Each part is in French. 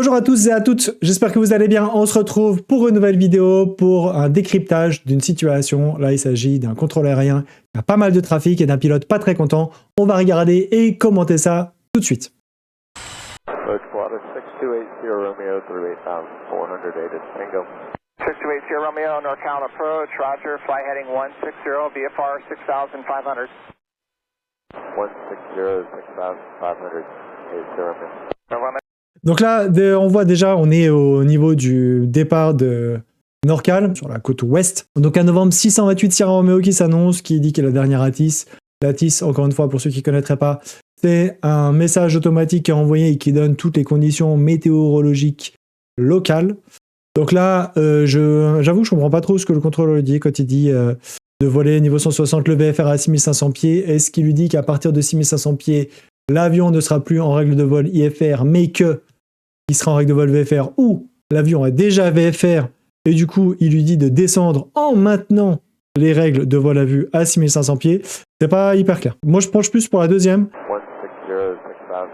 Bonjour à tous et à toutes, j'espère que vous allez bien. On se retrouve pour une nouvelle vidéo pour un décryptage d'une situation. Là, il s'agit d'un contrôle aérien qui a pas mal de trafic et d'un pilote pas très content. On va regarder et commenter ça tout de suite. Squadron 6280 Romeo 38408 Tango. 6280 Romeo, NorCal approach, roger, flight heading 160, VFR 6500. 160, 6500, 80. Donc là, on voit déjà, on est au niveau du départ de NorCal, sur la côte ouest. Donc à novembre, 628 Sierra Romeo qui s'annonce, qui dit qu'il est la dernière ATIS. L'ATIS, encore une fois, pour ceux qui ne connaîtraient pas, c'est un message automatique qui est envoyé et qui donne toutes les conditions météorologiques locales. Donc là, j'avoue que je comprends pas trop ce que le contrôleur dit quand il dit de voler niveau 160 le VFR à 6500 pieds. Est-ce qu'il lui dit qu'à partir de 6500 pieds, l'avion ne sera plus en règle de vol IFR, mais qu'il sera en règle de vol VFR, ou l'avion est déjà VFR, et du coup, il lui dit de descendre en maintenant les règles de vol à vue à 6500 pieds. C'est pas hyper clair. Moi, je penche plus pour la deuxième. 160, 6500,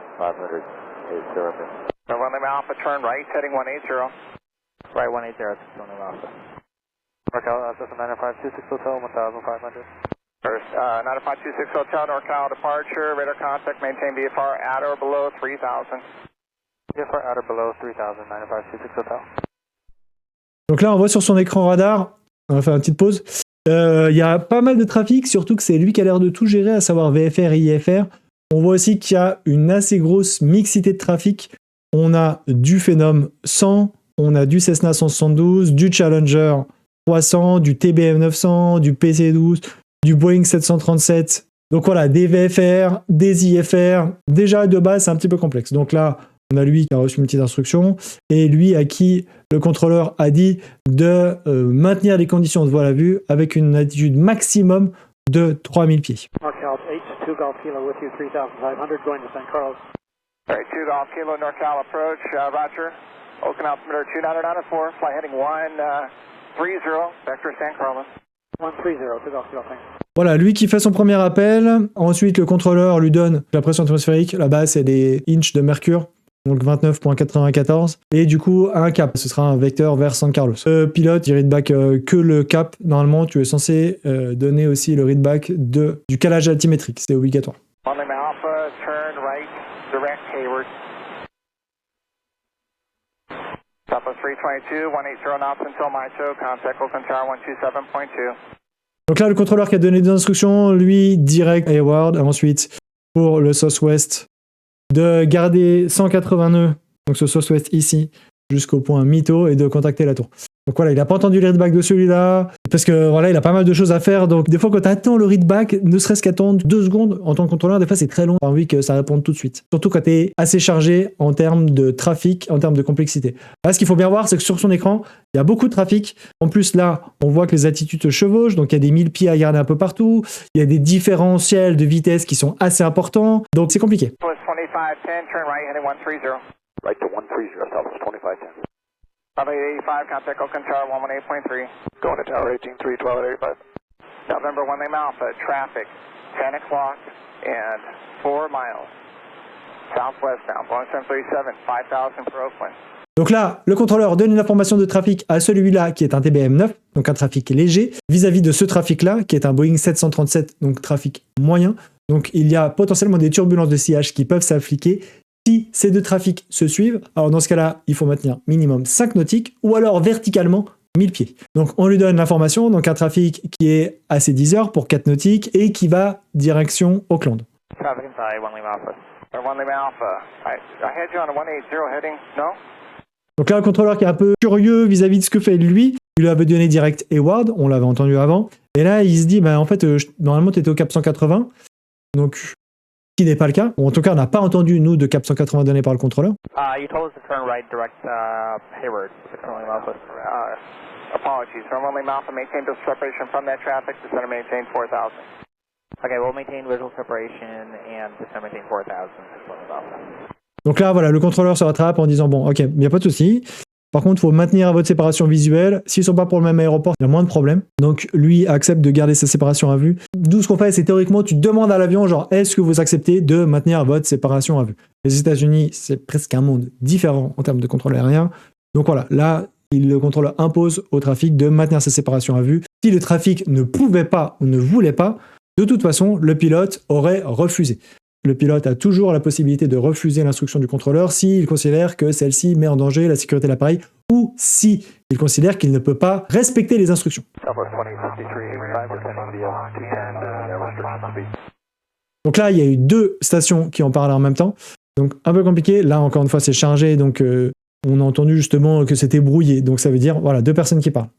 80. Runway Alpha, turn right, heading 180. Right, 180, 6 Alpha. NorCal, Cessna 9526 Hotel, 1500. First, 9526 Hotel, NorCal departure, radar contact, maintain VFR at or below 3000. VFR at or below 3000, 9526 Hotel. Donc là, on voit sur son écran radar, on va faire une petite pause, il y a pas mal de trafic, surtout que c'est lui qui a l'air de tout gérer, à savoir VFR et IFR. On voit aussi qu'il y a une assez grosse mixité de trafic. On a du Phenom 100, on a du Cessna 172, du Challenger 300, du TBM 900, du PC-12, du Boeing 737. Donc voilà, des VFR, des IFR. Déjà, de base, c'est un petit peu complexe. Donc là, on a lui qui a reçu une petite instruction et lui à qui le contrôleur a dit de maintenir les conditions de vol à vue avec une altitude maximum de 3000 pieds. NorCal H2 Golf Kilo with you 3500 going to San Carlos. All right, 2 Golf Kilo, NorCal approach, roger. Oaken altimeter 2994, flight heading 130, vector San Carlos. 130, 2 Golf Kilo, thanks. Voilà, lui qui fait son premier appel. Ensuite, le contrôleur lui donne la pression atmosphérique. Là-bas, c'est des inches de mercure. Donc 29.94. Et du coup, un cap. Ce sera un vecteur vers San Carlos. Le pilote, il readback que le cap. Normalement, tu es censé donner aussi le readback du calage altimétrique. C'est obligatoire. Lima Alpha, turn right, direct Hayward. Southwest 322, 180 knots until Maito, contact Oakland Tower 127.2. Donc là, le contrôleur qui a donné des instructions, lui, direct Hayward. Ensuite, pour le Southwest, de garder 180 nœuds, donc ce Southwest ici, jusqu'au point Mito, et de contacter la tour. Donc voilà, il n'a pas entendu le readback de celui-là, parce que voilà, il a pas mal de choses à faire. Donc des fois, quand tu attends le readback, ne serait-ce qu'attendre 2 secondes en tant que contrôleur, des fois c'est très long. J'ai envie que ça réponde tout de suite. Surtout quand tu es assez chargé en termes de trafic, en termes de complexité. Là, ce qu'il faut bien voir, c'est que sur son écran, il y a beaucoup de trafic. En plus, là, on voit que les altitudes se chevauchent, donc il y a des 1000 pieds à garder un peu partout. Il y a des différentiels de vitesse qui sont assez importants. Donc c'est compliqué. 2510, turn right, heading 130. Right to 130, Southwest 2510. Runway 85, contact Oakland Tower 118.3. Going to Tower 18, 3, 12 at 85. November 1 Lima Alpha, traffic, 10 o'clock and 4 miles. Southwest now, Boeing 737, 5000 for Oakland. Donc là, le contrôleur donne une information de trafic à celui-là qui est un TBM 9, donc un trafic léger, vis-à-vis de ce trafic-là qui est un Boeing 737, donc trafic moyen. Donc il y a potentiellement des turbulences de sillage qui peuvent s'appliquer si ces deux trafics se suivent. Alors dans ce cas-là, il faut maintenir minimum 5 nautiques ou alors verticalement 1000 pieds. Donc on lui donne l'information, donc un trafic qui est à ses 10 heures pour 4 nautiques et qui va direction Auckland. Traffic inside, 1 Lima Alpha. 1 Lima Alpha. I had you on a 180 heading, no? Donc là, le contrôleur qui est un peu curieux vis-à-vis de ce que fait lui, il lui avait donné direct Hayward, on l'avait entendu avant. Et là, il se dit, bah, en fait, normalement, tu étais au cap 180. Donc, ce qui n'est pas le cas. Bon, en tout cas, on n'a pas entendu, nous, de cap 180 donné par le contrôleur. You told us to turn right direct Hayward. Apologies. Runway Alpha, maintain visual separation from that traffic. Descend and maintain 4000. Okay, we'll maintain visual separation and descend and maintain 4000. Donc là, voilà, le contrôleur se rattrape en disant, bon, ok, il n'y a pas de souci. Par contre, il faut maintenir votre séparation visuelle. S'ils sont pas pour le même aéroport, il y a moins de problèmes. Donc, lui accepte de garder sa séparation à vue. D'où ce qu'on fait, c'est théoriquement, tu demandes à l'avion, genre, est-ce que vous acceptez de maintenir votre séparation à vue? Les États-Unis, c'est presque un monde différent en termes de contrôle aérien. Donc voilà, là, le contrôleur impose au trafic de maintenir sa séparation à vue. Si le trafic ne pouvait pas ou ne voulait pas, de toute façon, le pilote aurait refusé. Le pilote a toujours la possibilité de refuser l'instruction du contrôleur s'il considère que celle-ci met en danger la sécurité de l'appareil ou s'il considère qu'il ne peut pas respecter les instructions. Donc là, il y a eu 2 stations qui en parlent en même temps. Donc un peu compliqué. Là, encore une fois, c'est chargé. Donc on a entendu justement que c'était brouillé. Donc ça veut dire, voilà, 2 personnes qui parlent.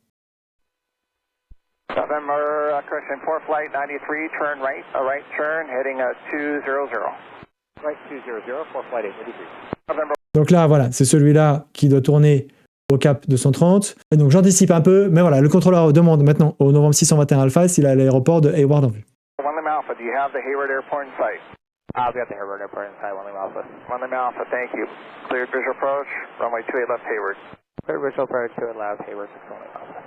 Correction, 4 flight 93, turn right, a right turn, heading 200. Right 200, 4 flight 883. Donc là, voilà, c'est celui-là qui doit tourner au cap 230. Et donc j'anticipe un peu, mais voilà, le contrôleur demande maintenant au Novembre 621 Alpha s'il a l'aéroport de Hayward en vue. One Lima Alpha, do you have the Hayward Airport in sight? We have the Hayward Airport in sight, One Lima Alpha. One Lima Alpha, thank you. Cleared visual approach, runway 28 left Hayward. Cleared visual approach, 28 left Hayward, 6 One Lima Alpha.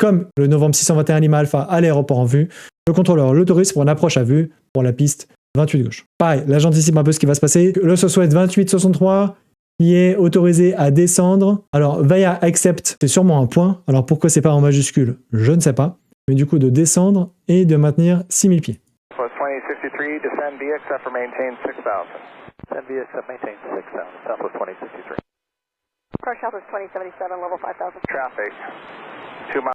Comme le Novembre 621 Lima Alpha à l'aéroport en vue, le contrôleur l'autorise pour une approche à vue pour la piste 28 gauche. Pareil, là j'anticipe un peu ce qui va se passer. Le Southwest 2863 qui est autorisé à descendre. Alors, via accept, c'est sûrement un point. Alors pourquoi c'est pas en majuscule, je ne sais pas. Mais du coup, de descendre et de maintenir 6000 pieds. Southwest 2063, descend VXF for maintain 6000. Descend VXF maintain 6000, Southwest 2063. Approach Southwest 2077, level 5000. Traffic, 2 miles.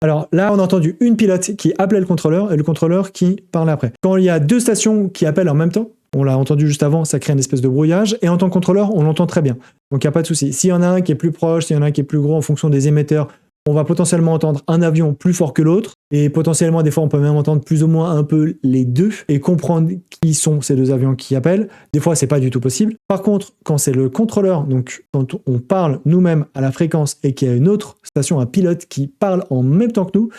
Alors là, on a entendu une pilote qui appelait le contrôleur et le contrôleur qui parlait après. Quand il y a 2 stations qui appellent en même temps, on l'a entendu juste avant, ça crée une espèce de brouillage, et en tant que contrôleur, on l'entend très bien. Donc il n'y a pas de souci. S'il y en a un qui est plus proche, s'il y en a un qui est plus gros en fonction des émetteurs, on va potentiellement entendre un avion plus fort que l'autre, et potentiellement, des fois, on peut même entendre plus ou moins un peu les deux, et comprendre qui sont ces 2 avions qui appellent. Des fois, c'est pas du tout possible. Par contre, quand c'est le contrôleur, donc quand on parle nous-mêmes à la fréquence, et qu'il y a une autre station, un pilote qui parle en même temps que nous,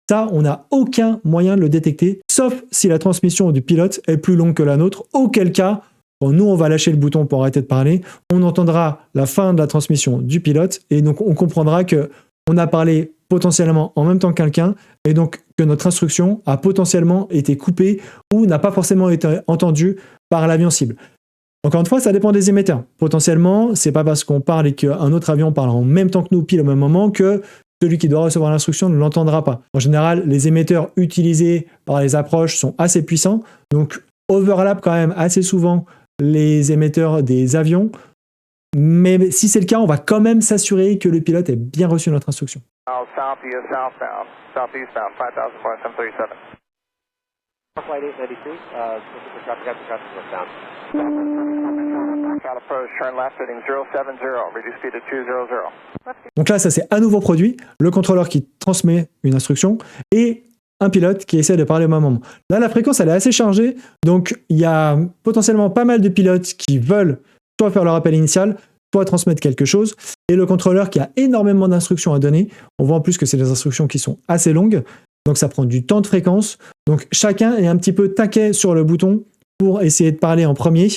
ça, on n'a aucun moyen de le détecter, sauf si la transmission du pilote est plus longue que la nôtre, auquel cas, quand nous, on va lâcher le bouton pour arrêter de parler, on entendra la fin de la transmission du pilote, et donc on comprendra que on a parlé potentiellement en même temps que quelqu'un, et donc que notre instruction a potentiellement été coupée ou n'a pas forcément été entendue par l'avion cible. Encore une fois, ça dépend des émetteurs. Potentiellement, c'est pas parce qu'on parle et qu'un autre avion parle en même temps que nous, pile au même moment, que celui qui doit recevoir l'instruction ne l'entendra pas. En général, les émetteurs utilisés par les approches sont assez puissants, donc overlap quand même assez souvent les émetteurs des avions. Mais si c'est le cas, on va quand même s'assurer que le pilote ait bien reçu notre instruction. Southeast, southbound, southeastbound, 5000 point 737. Flight 893, traffic westbound. Got approach, turn left heading 070, reduce speed to 200. Donc là, ça c'est à nouveau produit, le contrôleur qui transmet une instruction et un pilote qui essaie de parler au même moment. Là, la fréquence, elle est assez chargée, donc il y a potentiellement pas mal de pilotes qui veulent soit faire leur appel initial, soit transmettre quelque chose, et le contrôleur qui a énormément d'instructions à donner. On voit en plus que c'est des instructions qui sont assez longues, donc ça prend du temps de fréquence. Donc chacun est un petit peu taquet sur le bouton pour essayer de parler en premier,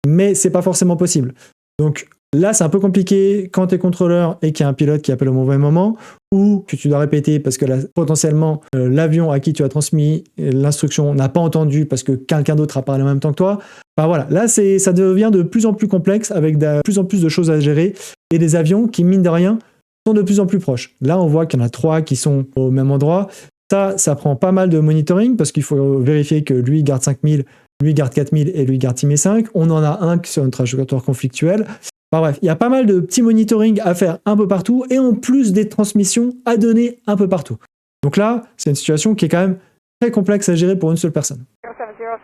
mais c'est pas forcément possible. Donc là, c'est un peu compliqué quand tu es contrôleur et qu'il y a un pilote qui appelle au mauvais moment, ou que tu dois répéter parce que potentiellement l'avion à qui tu as transmis l'instruction n'a pas entendu parce que quelqu'un d'autre a parlé en même temps que toi. Enfin voilà, là ça devient de plus en plus complexe avec de plus en plus de choses à gérer et des avions qui, mine de rien, sont de plus en plus proches. Là, on voit qu'il y en a 3 qui sont au même endroit. Ça prend pas mal de monitoring parce qu'il faut vérifier que lui garde 5000, lui garde 4000 et lui garde 6500. On en a un qui est sur une trajectoire conflictuelle. Enfin bref, il y a pas mal de petits monitoring à faire un peu partout et en plus des transmissions à donner un peu partout. Donc là, c'est une situation qui est quand même très complexe à gérer pour une seule personne. 070,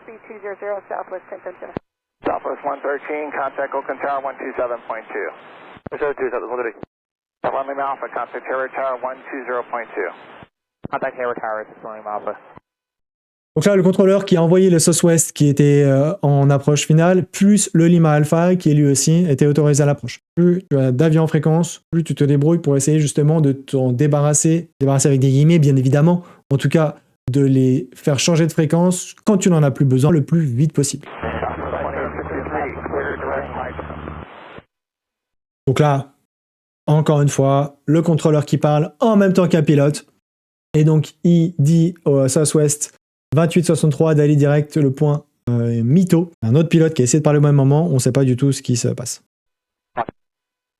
speed 200, Southwest 1010. Southwest 113, contact Oakland Tower 127.2. 127.2. One Lima Alpha, contact Hayward Tower 120.2. Contact Hayward Tower, 6 Lima Alpha. Donc là, le contrôleur qui a envoyé le Southwest qui était en approche finale, plus le Lima Alpha qui lui aussi était autorisé à l'approche. Plus tu as d'avions en fréquence, plus tu te débrouilles pour essayer justement de t'en débarrasser avec des guillemets bien évidemment, en tout cas de les faire changer de fréquence quand tu n'en as plus besoin le plus vite possible. Donc là, Encore une fois, le contrôleur qui parle en même temps qu'un pilote. Et donc, il dit au Southwest 2863 d'aller direct le point Mito. Un autre pilote qui a essayé de parler au même moment, on ne sait pas du tout ce qui se passe.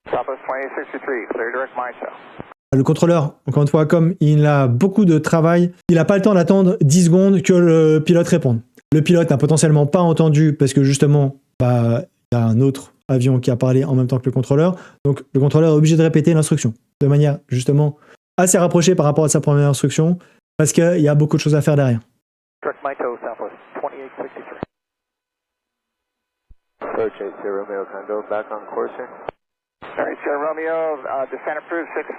Southwest 2063, clear direct Mito. Le contrôleur, encore une fois, comme il a beaucoup de travail, il n'a pas le temps d'attendre 10 secondes que le pilote réponde. Le pilote n'a potentiellement pas entendu parce que justement, il y a un autre avion qui a parlé en même temps que le contrôleur. Donc le contrôleur est obligé de répéter l'instruction de manière justement assez rapprochée par rapport à sa première instruction parce qu'il y a beaucoup de choses à faire derrière. Direct Mito, Southwest 2863. Approach 80 Romeo, can I go back on course here? Alright, Sierra Romeo, descent approved 6,000,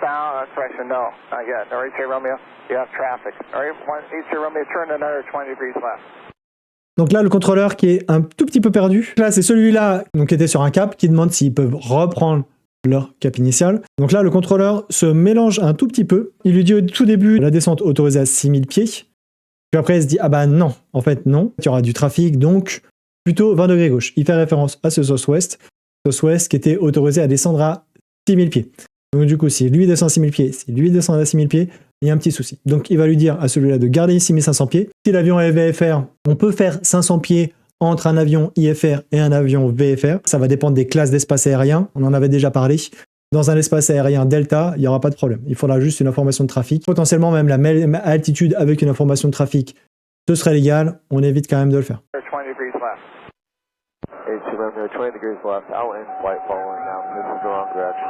correction, no, not yet. Alright, Sierra Romeo, you have traffic. Alright, 8 Sierra Romeo, turn another 20 degrees left. Donc là, le contrôleur qui est un tout petit peu perdu. Là, c'est celui-là donc, qui était sur un cap qui demande s'ils peuvent reprendre leur cap initial. Donc là, le contrôleur se mélange un tout petit peu. Il lui dit au tout début la descente autorisée à 6000 pieds. Puis après, il se dit ah bah non, en fait non, il y aura du trafic, donc plutôt 20 degrés gauche. Il fait référence à ce Southwest qui était autorisé à descendre à 6000 pieds. Donc du coup, si lui descend à 6000 pieds, si lui descend à 6000 pieds, il y a un petit souci. Donc il va lui dire à celui-là de garder 6500 pieds. Si l'avion est VFR, on peut faire 500 pieds entre un avion IFR et un avion VFR. Ça va dépendre des classes d'espace aérien. On en avait déjà parlé. Dans un espace aérien Delta, il n'y aura pas de problème. Il faudra juste une information de trafic. Potentiellement même la même altitude avec une information de trafic, ce serait légal. On évite quand même de le faire. 20 degrees left. 82 Romeo, 20 degrees left, outwind, flight following now. This is the wrong direction.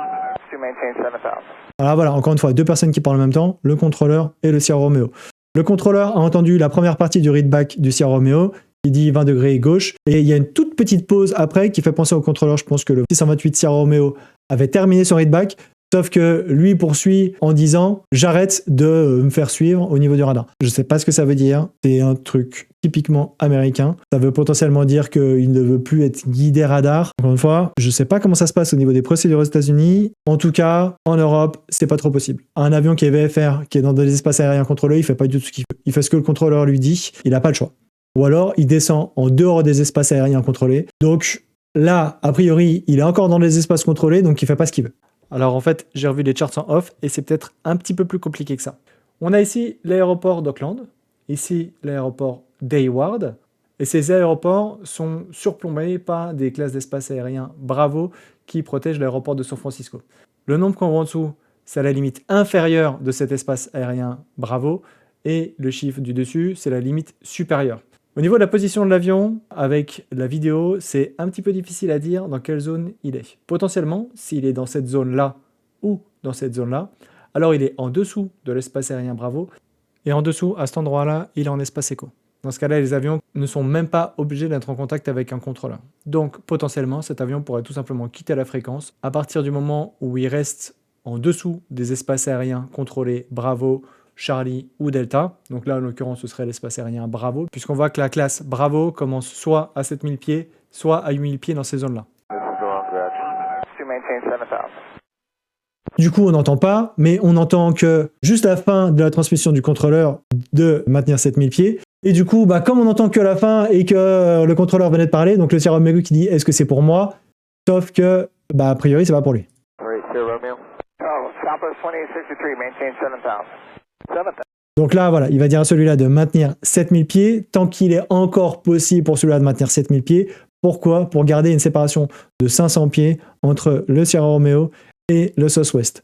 To maintain 7000. Alors voilà, encore une fois, deux personnes qui parlent en même temps, le contrôleur et le Sierra Romeo. Le contrôleur a entendu la première partie du readback du Sierra Romeo, qui dit 20 degrés gauche, et il y a une toute petite pause après qui fait penser au contrôleur. Je pense que le 628 Sierra Romeo avait terminé son readback, sauf que lui poursuit en disant « j'arrête de me faire suivre au niveau du radar ». Je ne sais pas ce que ça veut dire, c'est un truc typiquement américain. Ça veut potentiellement dire qu'il ne veut plus être guidé radar. Encore une fois, je ne sais pas comment ça se passe au niveau des procédures aux États-Unis. En tout cas, en Europe, c'est pas trop possible. Un avion qui est VFR, qui est dans des espaces aériens contrôlés, il fait pas du tout ce qu'il veut. Il fait ce que le contrôleur lui dit, il n'a pas le choix. Ou alors, il descend en dehors des espaces aériens contrôlés. Donc là, a priori, il est encore dans les espaces contrôlés, donc il fait pas ce qu'il veut. Alors en fait, j'ai revu les charts en off et c'est peut-être un petit peu plus compliqué que ça. On a ici l'aéroport d'Auckland, ici l'aéroport d'Hayward, et ces aéroports sont surplombés par des classes d'espace aérien Bravo qui protègent l'aéroport de San Francisco. Le nombre qu'on voit en dessous, c'est à la limite inférieure de cet espace aérien Bravo, et le chiffre du dessus, c'est la limite supérieure. Au niveau de la position de l'avion, avec la vidéo, c'est un petit peu difficile à dire dans quelle zone il est. Potentiellement, s'il est dans cette zone-là ou dans cette zone-là, alors il est en dessous de l'espace aérien Bravo, et en dessous, à cet endroit-là, il est en espace éco. Dans ce cas-là, les avions ne sont même pas obligés d'être en contact avec un contrôleur. Donc, potentiellement, cet avion pourrait tout simplement quitter la fréquence à partir du moment où il reste en dessous des espaces aériens contrôlés Bravo, Charlie ou Delta. Donc là, en l'occurrence, ce serait l'espace aérien Bravo, puisqu'on voit que la classe Bravo commence soit à 7000 pieds, soit à 8000 pieds dans ces zones-là. Du coup, on n'entend pas, mais on entend que juste la fin de la transmission du contrôleur de maintenir 7000 pieds. Et du coup, comme on n'entend que la fin et que le contrôleur venait de parler, donc le Sierra Romeo qui dit « est-ce que c'est pour moi ?» Sauf que, a priori, c'est pas pour lui. Donc là, voilà, il va dire à celui-là de maintenir 7000 pieds, tant qu'il est encore possible pour celui-là de maintenir 7000 pieds. Pourquoi ? Pour garder une séparation de 500 pieds entre le Sierra Romeo et le Southwest.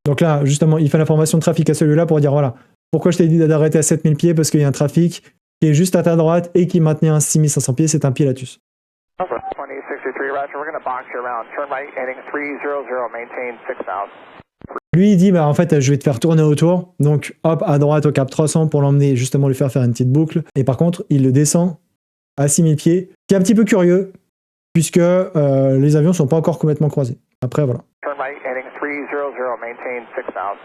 Donc là, justement, il fait l'information de trafic à celui-là pour dire, voilà, pourquoi je t'ai dit d'arrêter à 7000 pieds ? Parce qu'il y a un trafic qui est juste à ta droite et qui maintient 6500 pieds, c'est un pilatus. Lui, il dit, en fait, je vais te faire tourner autour. Donc, hop, à droite au cap 300 pour l'emmener, justement, lui faire une petite boucle. Et par contre, il le descend à 6000 pieds. C'est un petit peu curieux, puisque les avions ne sont pas encore complètement croisés. Après, voilà. Turn right, heading 300, maintain 6000.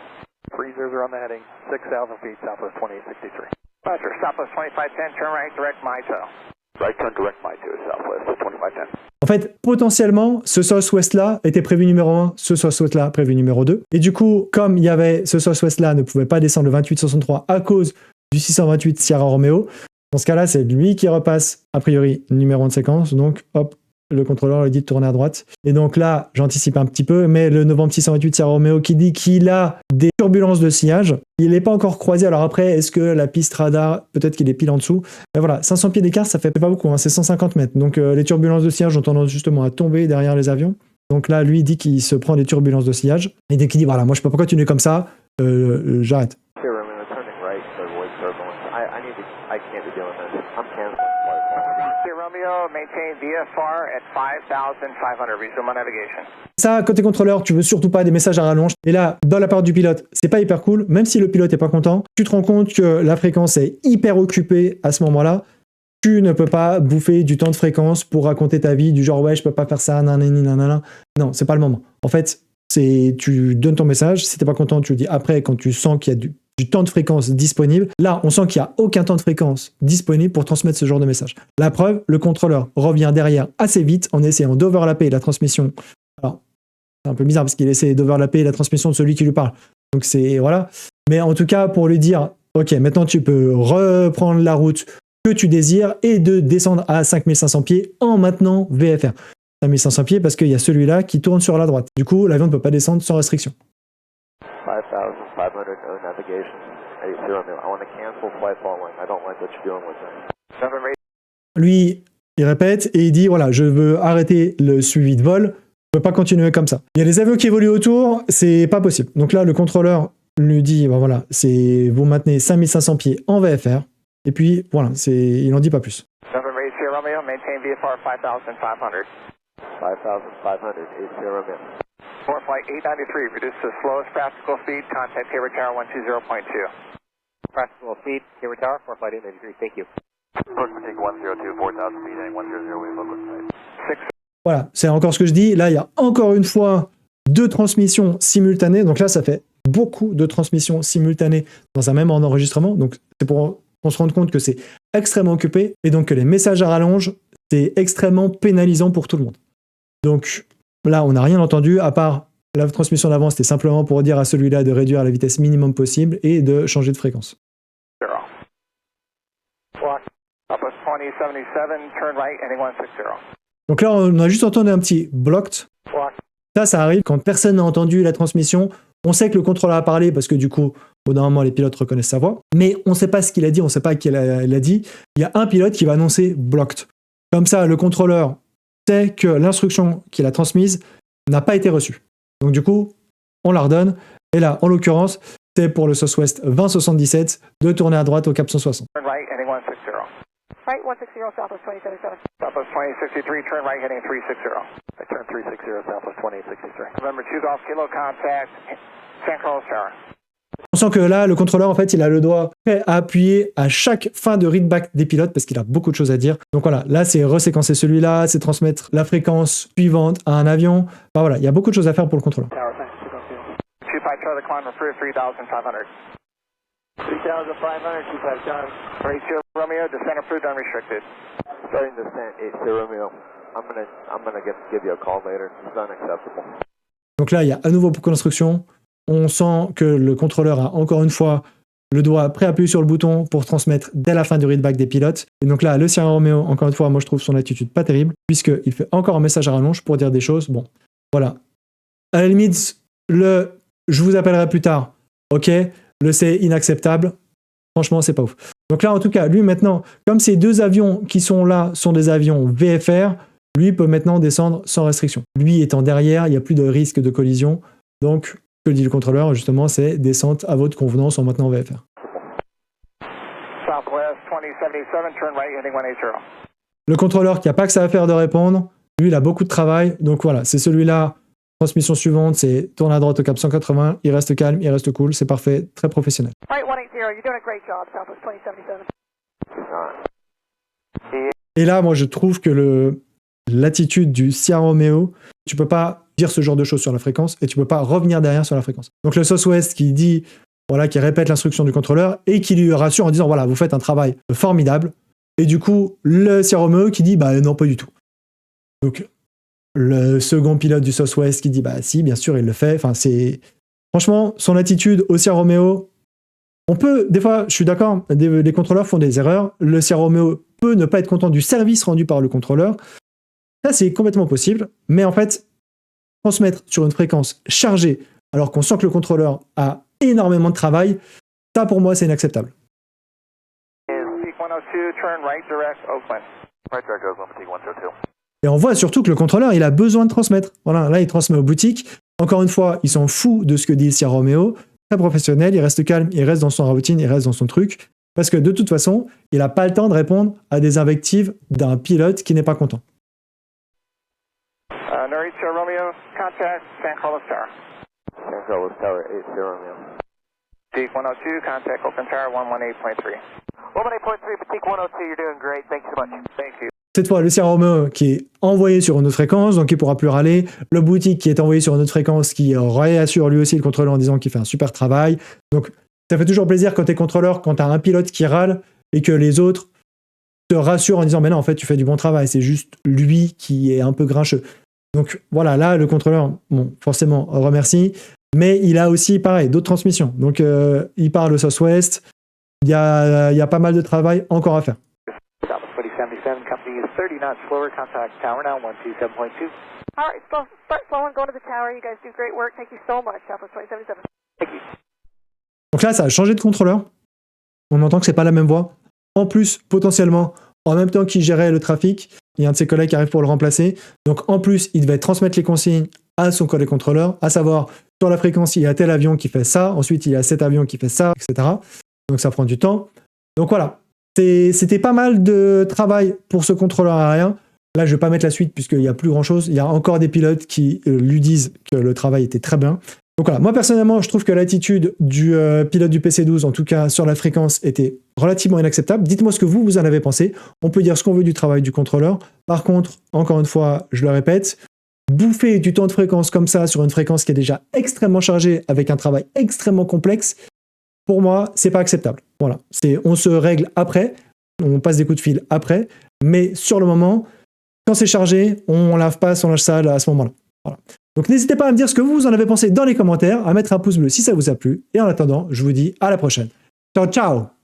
300 on the heading, 6,000 feet, Southwest 2863. Roger, Southwest 2510, turn right, direct Mito. Right turn direct Mito, Southwest 2510. En fait, potentiellement, ce Southwest-là était prévu numéro 1, ce Southwest-là prévu numéro 2. Et du coup, comme il y avait ce Southwest-là ne pouvait pas descendre le 2863 à cause du 628 Sierra Romeo. Dans ce cas-là, c'est lui qui repasse, a priori, le numéro de séquence. Donc, hop, le contrôleur lui dit de tourner à droite. Et donc là, j'anticipe un petit peu, mais le novembre 628 Sierra Romeo qui dit qu'il a des turbulences de sillage, il n'est pas encore croisé. Alors après, est-ce que la piste radar, peut-être qu'il est pile en dessous. Mais voilà, 500 pieds d'écart, ça fait pas beaucoup, hein, c'est 150 mètres. Donc les turbulences de sillage ont tendance justement à tomber derrière les avions. Donc là, lui dit qu'il se prend des turbulences de sillage. Et dès qu'il dit, voilà, moi je peux pas continuer comme ça, j'arrête. Maintain VFR at 5,500. Resume navigation. Ça, côté contrôleur, tu veux surtout pas des messages à rallonge. Et là, dans la part du pilote, c'est pas hyper cool. Même si le pilote est pas content, tu te rends compte que la fréquence est hyper occupée à ce moment-là. Tu ne peux pas bouffer du temps de fréquence pour raconter ta vie, du genre ouais, je peux pas faire ça, nanani, nanana. Non, c'est pas le moment. En fait, tu donnes ton message. Si t'es pas content, tu le dis après quand tu sens qu'il y a du temps de fréquence disponible. Là, on sent qu'il n'y a aucun temps de fréquence disponible pour transmettre ce genre de message. La preuve, le contrôleur revient derrière assez vite en essayant d'overlapper la transmission. Alors, c'est un peu bizarre parce qu'il essaie d'overlapper la transmission de celui qui lui parle. Donc c'est, voilà. Mais en tout cas, pour lui dire, ok, maintenant tu peux reprendre la route que tu désires et de descendre à 5500 pieds en maintenant VFR. 5500 pieds parce qu'il y a celui-là qui tourne sur la droite. Du coup, l'avion ne peut pas descendre sans restriction. 5,500 navigation. 80. I want to cancel flight following. I don't like what you're doing with me. Lui, il répète et il dit voilà, je veux arrêter le suivi de vol. Je peux pas continuer comme ça. Il y a des avions qui évoluent autour, c'est pas possible. Donc là, le contrôleur lui dit ben voilà, c'est vous maintenez 5500 pieds en VFR. Et puis voilà, il n'en dit pas plus. Romeo, maintain VFR 5,500. 5,500, 80 Romeo. For flight 893, reduce to slowest practical speed, contact Hayward Tower 120.2. Practical speed, Hayward Tower, for flight 893, thank you. Approach fatigue 102, 4,000 feet, 100, we local side. 6. Voilà, c'est encore ce que je dis. Là, il y a encore une fois 2 transmissions simultanées. Donc là, ça fait beaucoup de transmissions simultanées dans un même enregistrement. Donc c'est pour qu'on se rende compte que c'est extrêmement occupé et donc que les messages à rallonge, c'est extrêmement pénalisant pour tout le monde. Donc là, on n'a rien entendu, à part la transmission d'avant, c'était simplement pour dire à celui-là de réduire la vitesse minimum possible et de changer de fréquence. Donc là, on a juste entendu un petit blocked. Ça arrive quand personne n'a entendu la transmission. On sait que le contrôleur a parlé parce que du coup, au bout d'un moment, les pilotes reconnaissent sa voix. Mais on ne sait pas ce qu'il a dit, on ne sait pas qui il a dit. Il y a un pilote qui va annoncer blocked. Comme ça, le contrôleur sait que l'instruction qu'il a transmise n'a pas été reçue. Donc du coup, on la redonne. Et là, en l'occurrence, c'est pour le Southwest 2077 de tourner à droite au cap 160. Right, 160, Southwest 2077. Southwest 2063, turn right heading 360. I turn 360, Southwest 2063. November 2 Golf Kilo, contact San Carlos Tower. On sent que là, le contrôleur, en fait, il a le doigt prêt à appuyer à chaque fin de readback des pilotes parce qu'il a beaucoup de choses à dire. Donc voilà, là, c'est reséquencer celui-là, c'est transmettre la fréquence suivante à un avion. Enfin voilà, il y a beaucoup de choses à faire pour le contrôleur. 25 Charlie, climb approved 3,500. 3,500, 25 Charlie. 82 Romeo, descent approved, unrestricted. Starting descent, 82 Romeo. I'm gonna give you a call later. It's unacceptable. Donc là, il y a à nouveau beaucoup d'instructions. On sent que le contrôleur a encore une fois le doigt pré-appuyé sur le bouton pour transmettre dès la fin du readback des pilotes. Et donc là, le Sierra Romeo, encore une fois, moi je trouve son attitude pas terrible, puisqu'il fait encore un message à rallonge pour dire des choses. Bon, voilà. À la limite, je vous appellerai plus tard. Ok, le c'est inacceptable. Franchement, c'est pas ouf. Donc là, en tout cas, lui maintenant, comme ces 2 avions qui sont là sont des avions VFR, lui peut maintenant descendre sans restriction. Lui étant derrière, il n'y a plus de risque de collision. Donc, ce que dit le contrôleur, justement, c'est descente à votre convenance en maintenant VFR. Southwest 2077, turn right heading 180. Le contrôleur qui n'a pas que ça à faire de répondre, lui, il a beaucoup de travail. Donc voilà, c'est celui-là. Transmission suivante, c'est tourne à droite au cap 180. Il reste calme, il reste cool. C'est parfait, très professionnel. Right, 180, you're doing a great job, Southwest 2077. Et là, moi, je trouve que l'attitude du Sierra Romeo, tu peux pas dire ce genre de choses sur la fréquence et tu peux pas revenir derrière sur la fréquence. Donc le Southwest qui dit, voilà, qui répète l'instruction du contrôleur et qui lui rassure en disant, voilà, vous faites un travail formidable. Et du coup, le Sierra Romeo qui dit, bah non, pas du tout. Donc, le second pilote du Southwest qui dit, bah si, bien sûr, il le fait. Enfin, c'est... Franchement, son attitude au Sierra Romeo, On peut, des fois, je suis d'accord, les contrôleurs font des erreurs. Le Sierra Romeo peut ne pas être content du service rendu par le contrôleur. Ça, c'est complètement possible. Mais en fait, transmettre sur une fréquence chargée, alors qu'on sent que le contrôleur a énormément de travail, ça, pour moi, c'est inacceptable. Peak 102, turn right direct Oakland. Right direct Oakland, Peak 102. Et on voit surtout que le contrôleur, il a besoin de transmettre. Voilà, là, il transmet aux boutiques. Encore une fois, il s'en fout de ce que dit le Sierra Romeo. Très professionnel, il reste calme, il reste dans son routine, il reste dans son truc. Parce que de toute façon, il n'a pas le temps de répondre à des invectives d'un pilote qui n'est pas content. North Sierra Romeo, contact San Carlos Tower. San Carlos Tower, 8 Sierra Romeo. Peak 102, contact Oakland Tower, 118.3. 118.3, Peak 102, you're doing great. Thank you so much. Thank you. Cette fois, le Sierra Romeo qui est envoyé sur une autre fréquence, donc il ne pourra plus râler. Le boutique qui est envoyé sur une autre fréquence, qui réassure lui aussi le contrôleur en disant qu'il fait un super travail. Donc, ça fait toujours plaisir quand tu es contrôleur, quand tu as un pilote qui râle et que les autres te rassurent en disant « Mais non, en fait, tu fais du bon travail, c'est juste lui qui est un peu grincheux. » Donc, voilà, là, le contrôleur, bon, forcément, remercie. Mais il a aussi, pareil, d'autres transmissions. Donc, il parle au Southwest. Il y a pas mal de travail encore à faire. 2077, company is 30 knots slower, contact tower now, 127.2. All right, start slowing, go to the tower. You guys do great work. Thank you so much, Southwest 2077. Thank you. Donc là, ça a changé de contrôleur. On entend que c'est pas la même voix. En plus, potentiellement, en même temps qu'il gérait le trafic, il y a un de ses collègues qui arrive pour le remplacer. Donc en plus, il devait transmettre les consignes à son collègue contrôleur, à savoir, sur la fréquence, il y a tel avion qui fait ça, ensuite il y a cet avion qui fait ça, etc. Donc ça prend du temps. Donc voilà. C'était pas mal de travail pour ce contrôleur aérien. Là, je vais pas mettre la suite puisqu'il n'y a plus grand-chose. Il y a encore des pilotes qui lui disent que le travail était très bien. Donc voilà, moi personnellement, je trouve que l'attitude du pilote du PC-12, en tout cas sur la fréquence, était relativement inacceptable. Dites-moi ce que vous en avez pensé. On peut dire ce qu'on veut du travail du contrôleur. Par contre, encore une fois, je le répète, bouffer du temps de fréquence comme ça sur une fréquence qui est déjà extrêmement chargée avec un travail extrêmement complexe, pour moi, c'est pas acceptable. Voilà, on se règle après, on passe des coups de fil après, mais sur le moment, quand c'est chargé, on lave pas son linge sale à ce moment-là. Voilà. Donc n'hésitez pas à me dire ce que vous en avez pensé dans les commentaires, à mettre un pouce bleu si ça vous a plu, et en attendant, je vous dis à la prochaine. Ciao, ciao!